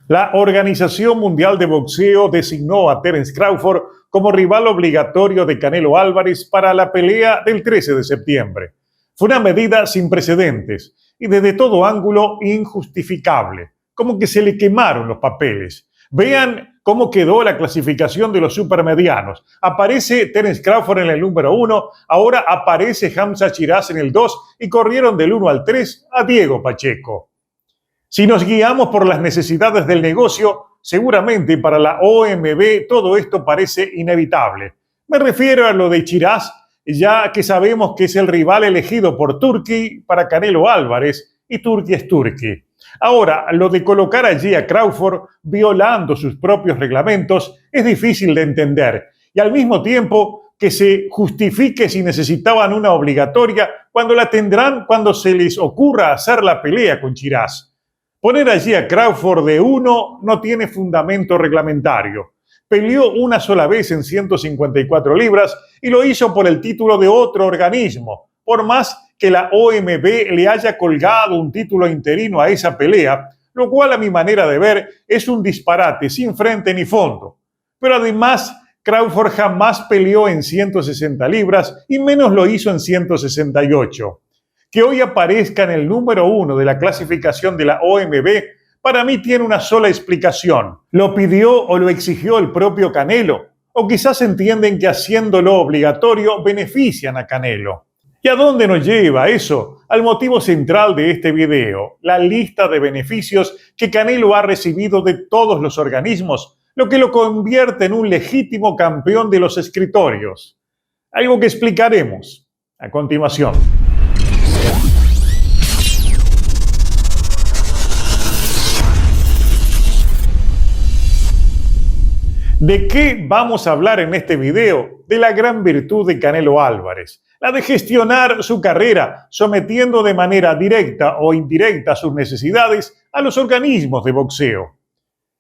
La Organización Mundial de Boxeo designó a Terence Crawford como rival obligatorio de Canelo Álvarez para la pelea del 13 de septiembre. Fue una medida sin precedentes y desde todo ángulo injustificable, como que se le quemaron los papeles. Vean cómo quedó la clasificación de los supermedianos. Aparece Terence Crawford en el número 1, ahora aparece Hamza Chiraz en el 2 y corrieron del 1 al 3 a Diego Pacheco. Si nos guiamos por las necesidades del negocio, seguramente para la OMB todo esto parece inevitable. Me refiero a lo de Chiraz, ya que sabemos que es el rival elegido por Turki para Canelo Álvarez, y Turki es Turki. Ahora, lo de colocar allí a Crawford violando sus propios reglamentos es difícil de entender, y al mismo tiempo que se justifique si necesitaban una obligatoria cuando la tendrán cuando se les ocurra hacer la pelea con Chiraz. Poner allí a Crawford de 1 no tiene fundamento reglamentario. Peleó una sola vez en 154 libras y lo hizo por el título de otro organismo. Por más que la OMB le haya colgado un título interino a esa pelea, lo cual a mi manera de ver es un disparate sin frente ni fondo. Pero además, Crawford jamás peleó en 160 libras y menos lo hizo en 168. Que hoy aparezca en el número 1 de la clasificación de la OMB, para mí tiene una sola explicación. ¿Lo pidió o lo exigió el propio Canelo? O quizás entienden que haciéndolo obligatorio benefician a Canelo. ¿Y a dónde nos lleva eso? Al motivo central de este video, la lista de beneficios que Canelo ha recibido de todos los organismos, lo que lo convierte en un legítimo campeón de los escritorios. Algo que explicaremos a continuación. ¿De qué vamos a hablar en este video? De la gran virtud de Canelo Álvarez, la de gestionar su carrera, sometiendo de manera directa o indirecta sus necesidades a los organismos de boxeo.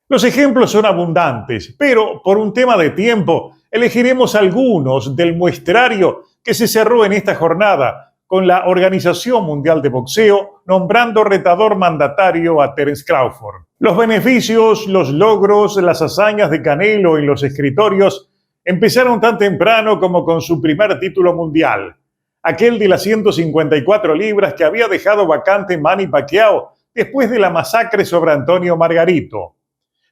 Los ejemplos son abundantes, pero por un tema de tiempo elegiremos algunos del muestrario que se cerró en esta jornada con la Organización Mundial de Boxeo nombrando retador mandatario a Terence Crawford. Los beneficios, los logros, las hazañas de Canelo en los escritorios empezaron tan temprano como con su primer título mundial, aquel de las 154 libras que había dejado vacante Manny Pacquiao después de la masacre sobre Antonio Margarito.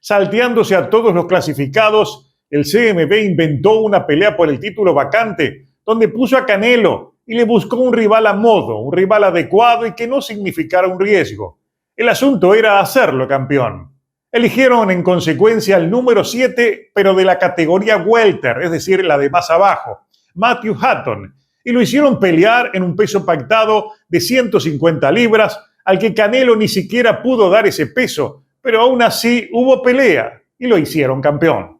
Salteándose a todos los clasificados, el CMB inventó una pelea por el título vacante, donde puso a Canelo y le buscó un rival a modo, un rival adecuado y que no significara un riesgo. El asunto era hacerlo campeón. Eligieron en consecuencia el número 7, pero de la categoría welter, es decir, la de más abajo, Matthew Hatton, y lo hicieron pelear en un peso pactado de 150 libras, al que Canelo ni siquiera pudo dar ese peso, pero aún así hubo pelea y lo hicieron campeón.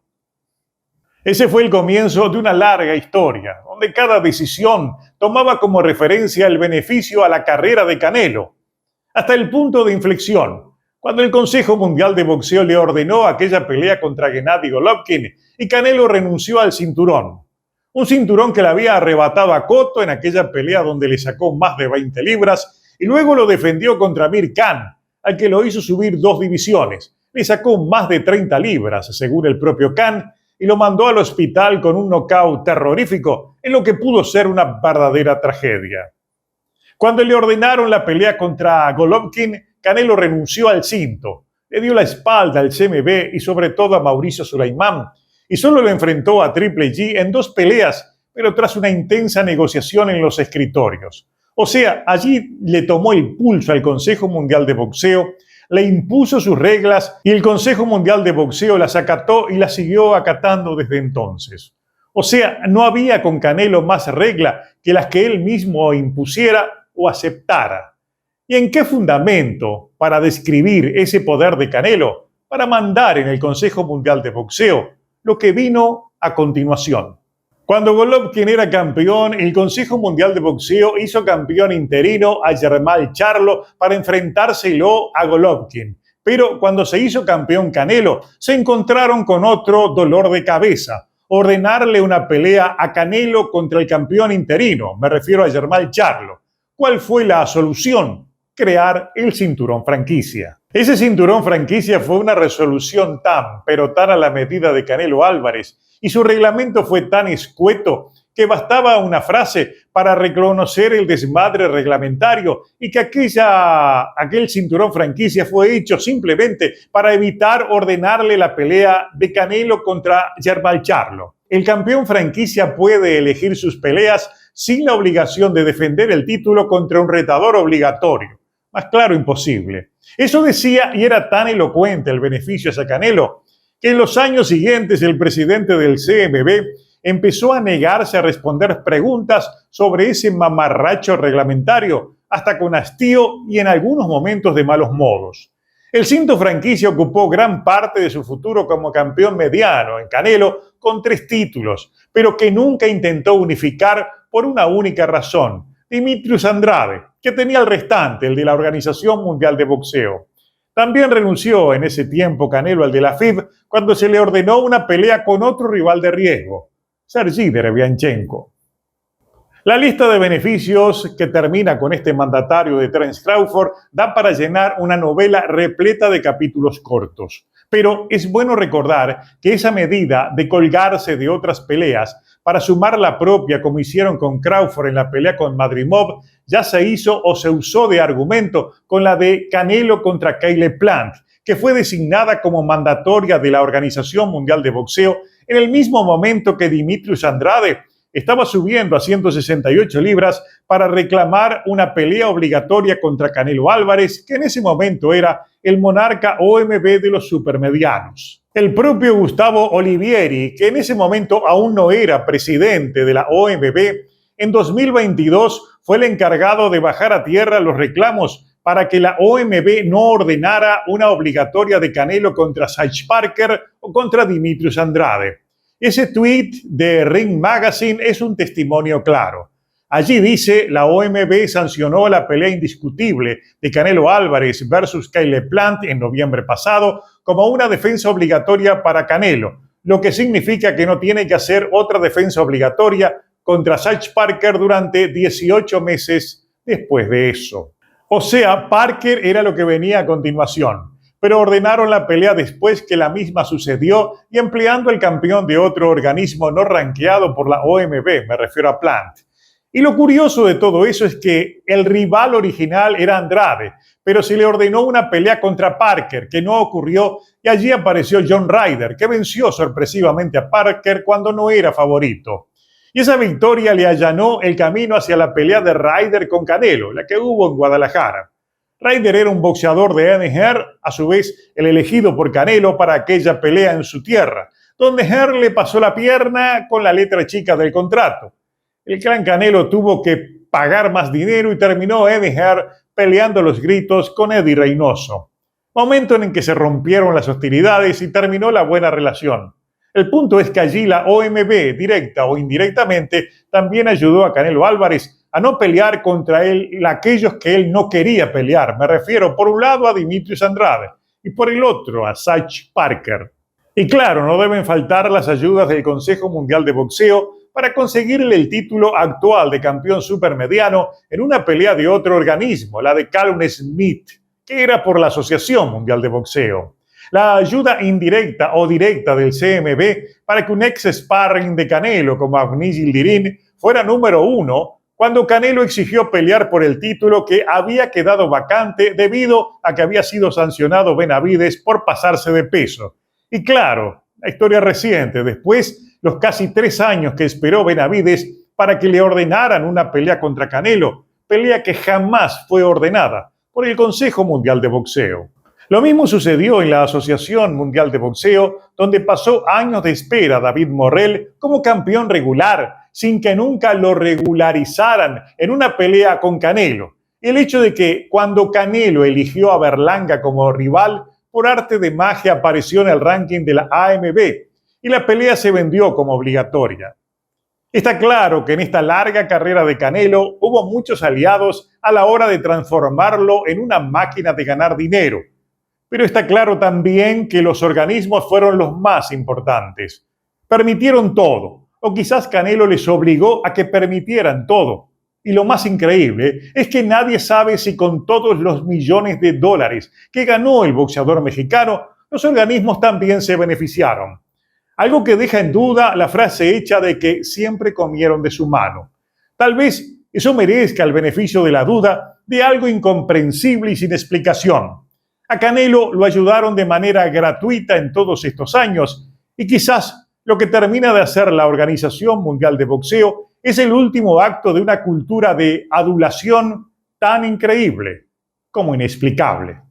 Ese fue el comienzo de una larga historia, donde cada decisión tomaba como referencia el beneficio a la carrera de Canelo, hasta el punto de inflexión, cuando el Consejo Mundial de Boxeo le ordenó aquella pelea contra Gennady Golovkin y Canelo renunció al cinturón. Un cinturón que le había arrebatado a Cotto en aquella pelea donde le sacó más de 20 libras y luego lo defendió contra Amir Khan, al que lo hizo subir 2 divisiones. Le sacó más de 30 libras, según el propio Khan, y lo mandó al hospital con un nocaut terrorífico en lo que pudo ser una verdadera tragedia. Cuando le ordenaron la pelea contra Golovkin, Canelo renunció al cinto, le dio la espalda al CMB y sobre todo a Mauricio Sulaimán, y solo lo enfrentó a Triple G en 2 peleas, pero tras una intensa negociación en los escritorios. O sea, allí le tomó el pulso al Consejo Mundial de Boxeo, le impuso sus reglas y el Consejo Mundial de Boxeo las acató y las siguió acatando desde entonces. O sea, no había con Canelo más regla que las que él mismo impusiera o aceptara. ¿Y en qué fundamento para describir ese poder de Canelo para mandar en el Consejo Mundial de Boxeo lo que vino a continuación? Cuando Golovkin era campeón, el Consejo Mundial de Boxeo hizo campeón interino a Jermall Charlo para enfrentárselo a Golovkin. Pero cuando se hizo campeón Canelo, se encontraron con otro dolor de cabeza: ordenarle una pelea a Canelo contra el campeón interino, me refiero a Jermall Charlo. ¿Cuál fue la solución? crear el cinturón franquicia. Ese cinturón franquicia fue una resolución pero tan a la medida de Canelo Álvarez, y su reglamento fue tan escueto que bastaba una frase para reconocer el desmadre reglamentario y que aquel cinturón franquicia fue hecho simplemente para evitar ordenarle la pelea de Canelo contra Jermall Charlo. El campeón franquicia puede elegir sus peleas sin la obligación de defender el título contra un retador obligatorio. Más claro, imposible. Eso decía y era tan elocuente el beneficio hacia Canelo que en los años siguientes el presidente del CMB empezó a negarse a responder preguntas sobre ese mamarracho reglamentario, hasta con hastío y en algunos momentos de malos modos. El cinto franquicia ocupó gran parte de su futuro como campeón mediano en Canelo con 3 títulos, pero que nunca intentó unificar por una única razón: Dimitrius Andrade, que tenía el restante, el de la Organización Mundial de Boxeo. También renunció en ese tiempo Canelo al de la FIB cuando se le ordenó una pelea con otro rival de riesgo, Sergey Derevyanchenko. La lista de beneficios que termina con este mandatario de Terence Crawford da para llenar una novela repleta de capítulos cortos. Pero es bueno recordar que esa medida de colgarse de otras peleas para sumar la propia, como hicieron con Crawford en la pelea con Madrimov, ya se hizo o se usó de argumento con la de Canelo contra Caleb Plant, que fue designada como mandatoria de la Organización Mundial de Boxeo en el mismo momento que Dimitrius Andrade estaba subiendo a 168 libras para reclamar una pelea obligatoria contra Canelo Álvarez, que en ese momento era el monarca OMB de los supermedianos. El propio Gustavo Olivieri, que en ese momento aún no era presidente de la OMB, en 2022 fue el encargado de bajar a tierra los reclamos para que la OMB no ordenara una obligatoria de Canelo contra Sage Parker o contra Dimitrius Andrade. Ese tweet de Ring Magazine es un testimonio claro. Allí dice: la OMB sancionó la pelea indiscutible de Canelo Álvarez versus Caleb Plant en noviembre pasado como una defensa obligatoria para Canelo, lo que significa que no tiene que hacer otra defensa obligatoria contra Sage Parker durante 18 meses después de eso. O sea, Parker era lo que venía a continuación, pero ordenaron la pelea después que la misma sucedió y empleando el campeón de otro organismo no rankeado por la OMB, me refiero a Plant. Y lo curioso de todo eso es que el rival original era Andrade, pero se le ordenó una pelea contra Parker, que no ocurrió, y allí apareció John Ryder, que venció sorpresivamente a Parker cuando no era favorito. Y esa victoria le allanó el camino hacia la pelea de Ryder con Canelo, la que hubo en Guadalajara. Ryder era un boxeador de Eddie a su vez el elegido por Canelo para aquella pelea en su tierra, donde Hearn le pasó la pierna con la letra chica del contrato. El clan Canelo tuvo que pagar más dinero y terminó Eddie Hearn peleando a los gritos con Eddie Reynoso. Momento en el que se rompieron las hostilidades y terminó la buena relación. El punto es que allí la OMB, directa o indirectamente, también ayudó a Canelo Álvarez a no pelear contra aquellos que él no quería pelear. Me refiero por un lado a Dimitrius Andrade y por el otro a Sage Parker. Y claro, no deben faltar las ayudas del Consejo Mundial de Boxeo para conseguirle el título actual de campeón supermediano en una pelea de otro organismo, la de Callum Smith, que era por la Asociación Mundial de Boxeo. La ayuda indirecta o directa del CMB para que un ex sparring de Canelo como Avni Yildirim fuera número 1 cuando Canelo exigió pelear por el título que había quedado vacante debido a que había sido sancionado Benavides por pasarse de peso. Y claro, la historia reciente, después los casi 3 años que esperó Benavides para que le ordenaran una pelea contra Canelo, pelea que jamás fue ordenada por el Consejo Mundial de Boxeo. Lo mismo sucedió en la Asociación Mundial de Boxeo, donde pasó años de espera David Morrell como campeón regular, sin que nunca lo regularizaran en una pelea con Canelo. El hecho de que cuando Canelo eligió a Berlanga como rival, por arte de magia apareció en el ranking de la AMB y la pelea se vendió como obligatoria. Está claro que en esta larga carrera de Canelo hubo muchos aliados a la hora de transformarlo en una máquina de ganar dinero. Pero está claro también que los organismos fueron los más importantes. Permitieron todo, o quizás Canelo les obligó a que permitieran todo. Y lo más increíble es que nadie sabe si con todos los millones de dólares que ganó el boxeador mexicano, los organismos también se beneficiaron. Algo que deja en duda la frase hecha de que siempre comieron de su mano. Tal vez eso merezca el beneficio de la duda de algo incomprensible y sin explicación. A Canelo lo ayudaron de manera gratuita en todos estos años y quizás lo que termina de hacer la Organización Mundial de Boxeo es el último acto de una cultura de adulación tan increíble como inexplicable.